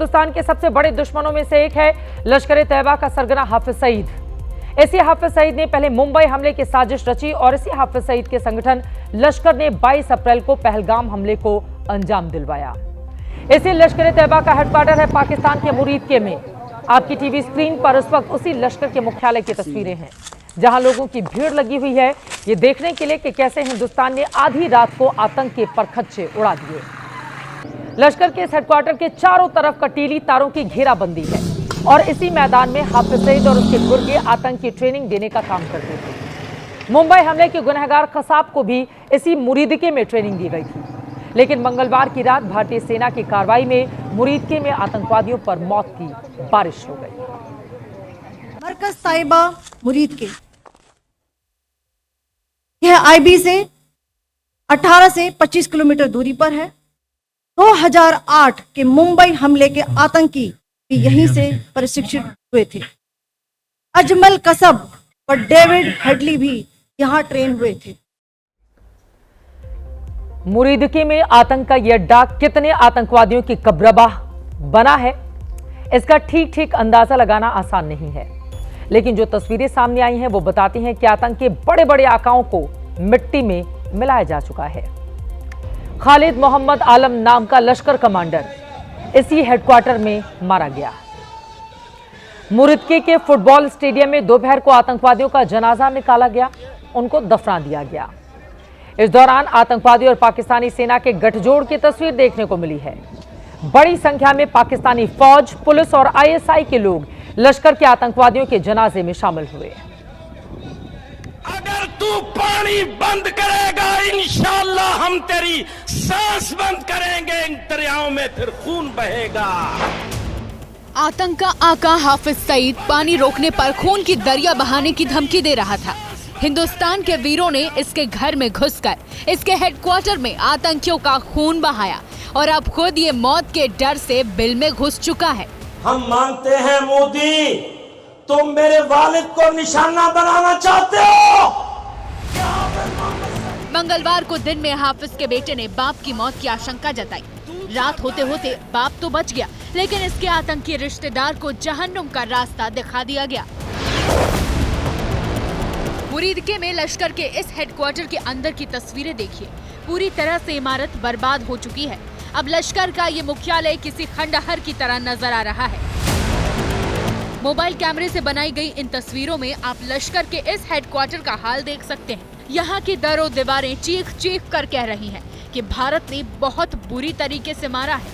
हिंदुस्तान के सबसे बड़े दुश्मनों में से एक है लश्कर-ए-तैयबा का सरगना हाफिज सईद। इसी हाफिज सईद ने पहले मुंबई हमले की साजिश रची और इसी हाफिज सईद के संगठन लश्कर ने 22 अप्रैल को पहलगाम हमले को अंजाम दिलवाया। इसी लश्कर-ए-तैयबा का हेडक्वार्टर है पाकिस्तान के मुरीदके में। आपकी टीवी स्क्रीन पर इस वक्त उसी लश्कर के मुख्यालय की तस्वीरें हैं, जहां लोगों की भीड़ लगी हुई है ये देखने के लिए कि कैसे हिंदुस्तान ने आधी रात को आतंक के परखच्चे उड़ा दिए। लश्कर के इस हेडक्वार्टर के चारों तरफ कटीली तारों की घेराबंदी है और इसी मैदान में हाफिज सईद और उसके गुर्गे आतंक की ट्रेनिंग देने का काम करते थे। मुंबई हमले के गुनहगार कसाब को भी इसी मुरीदके में ट्रेनिंग दी गई थी, लेकिन मंगलवार की रात भारतीय सेना की कार्रवाई में मुरीदके में आतंकवादियों पर मौत की बारिश हो गई। मरकज ताइबा मुरीदके यह आईबी से 18 से 25 किलोमीटर दूरी पर है। 2008 के मुंबई हमले के आतंकी भी यहीं से प्रशिक्षित हुए थे। अजमल कसब और डेविड हेडली भी यहां ट्रेन हुए थे। मुरीदके में आतंक का यह अड्डा कितने आतंकवादियों की कब्रबाह बना है, इसका ठीक ठीक अंदाजा लगाना आसान नहीं है, लेकिन जो तस्वीरें सामने आई हैं वो बताती हैं कि आतंक के बड़े बड़े आकाओं को मिट्टी में मिलाया जा चुका है। खालिद मोहम्मद आलम नाम का लश्कर कमांडर इसी हेडक्वार्टर में मारा गया। मुरीदके के फुटबॉल स्टेडियम में दोपहर को आतंकवादियों का जनाजा निकाला गया, उनको दफना दिया गया। इस दौरान आतंकवादी और पाकिस्तानी सेना के गठजोड़ की तस्वीर देखने को मिली है। बड़ी संख्या में पाकिस्तानी फौज, पुलिस और आईएसआई के लोग लश्कर के आतंकवादियों के जनाजे में शामिल हुए। अगर तू पानी बंद करेगा इंशाअल्लाह हम तेरी सांस बंद करेंगे, इन दरियाओं में फिर खून बहेगा। आतंक का आका हाफिज सईद पानी रोकने पर खून की दरिया बहाने की धमकी दे रहा था। हिंदुस्तान के वीरों ने इसके घर में घुसकर इसके हेडक्वार्टर में आतंकियों का खून बहाया और अब खुद ये मौत के डर से बिल में घुस चुका है। हम मानते हैं मोदी, तुम मेरे वालिद को निशाना बनाना चाहते हो। मंगलवार को दिन में हाफिज के बेटे ने बाप की मौत की आशंका जताई। रात होते होते बाप तो बच गया, लेकिन इसके आतंकी रिश्तेदार को जहन्नुम का रास्ता दिखा दिया गया। मुरीदके में लश्कर के इस हेडक्वार्टर के अंदर की तस्वीरें देखिए। पूरी तरह से इमारत बर्बाद हो चुकी है। अब लश्कर का ये मुख्यालय किसी खंडहर की तरह नजर आ रहा है। मोबाइल कैमरे से बनाई गई इन तस्वीरों में आप लश्कर के इस हेडक्वार्टर का हाल देख सकते हैं। यहाँ की दरों दीवारें चीख चीख कर कह रही हैं कि भारत ने बहुत बुरी तरीके से मारा है।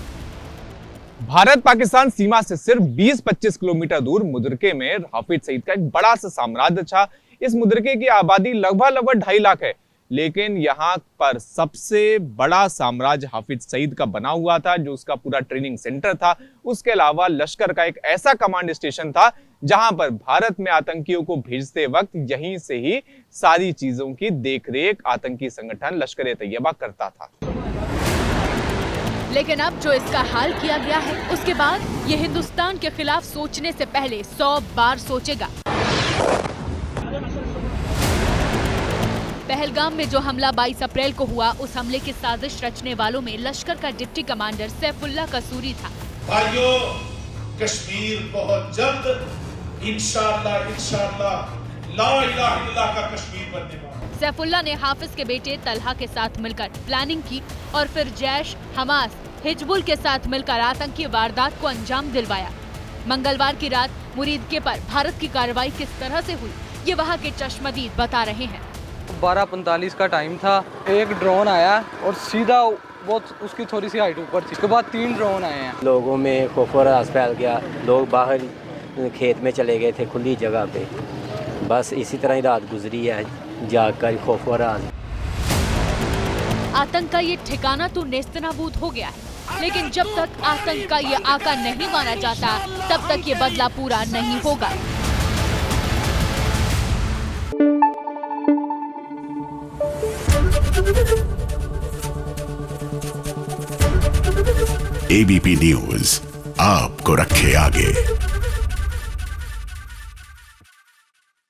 भारत पाकिस्तान सीमा से सिर्फ 20-25 किलोमीटर दूर मुद्रके में हाफिज सईद का एक बड़ा सा साम्राज्य था। इस मुद्रके की आबादी लगभग 2.5 लाख है, लेकिन यहाँ पर सबसे बड़ा साम्राज्य हाफिज सईद का बना हुआ था, जो उसका पूरा ट्रेनिंग सेंटर था। उसके अलावा लश्कर का एक ऐसा कमांड स्टेशन था जहां पर भारत में आतंकियों को भेजते वक्त यहीं से ही सारी चीजों की देखरेख आतंकी संगठन लश्कर-ए-तैयबा करता था। लेकिन अब जो इसका हाल किया गया है, उसके बाद ये हिंदुस्तान के खिलाफ सोचने से पहले 100 बार सोचेगा। पहलगाम में जो हमला 22 अप्रैल को हुआ, उस हमले की साजिश रचने वालों में लश्कर का डिप्टी कमांडर सैफुल्लाह कसूरी था। भाइयों, कश्मीर बहुत जल्द इंशाअल्लाह ला इलाहा इल्लल्लाह का कश्मीर बनने वाला। सैफुल्लाह ने हाफिज के बेटे तलहा के साथ मिलकर प्लानिंग की और फिर जैश, हमास, हिजबुल के साथ मिलकर आतंकी वारदात को अंजाम दिलवाया। मंगलवार की रात मुरीदके पर भारत की कार्रवाई किस तरह से हुई, ये वहाँ के चश्मदीद बता रहे हैं। 12:45 का टाइम था। एक ड्रोन आया और सीधा वो उसकी थोड़ी सी हाइट ऊपर थी। उसके बाद 3 ड्रोन आए हैं। लोगों में खौफ और राज फैल गया। लोग बाहर खेत में चले गए थे, खुली जगह पे। बस इसी तरह ही रात गुजरी है, जागकर खौफ और राज। आतंक का ये ठिकाना तो नेस्तनाबूद हो गया है, लेकिन जब तक आतंक का ये आका नहीं माना जाता, तब तक ये बदला पूरा नहीं होगा। एबीपी न्यूज आपको रखे आगे।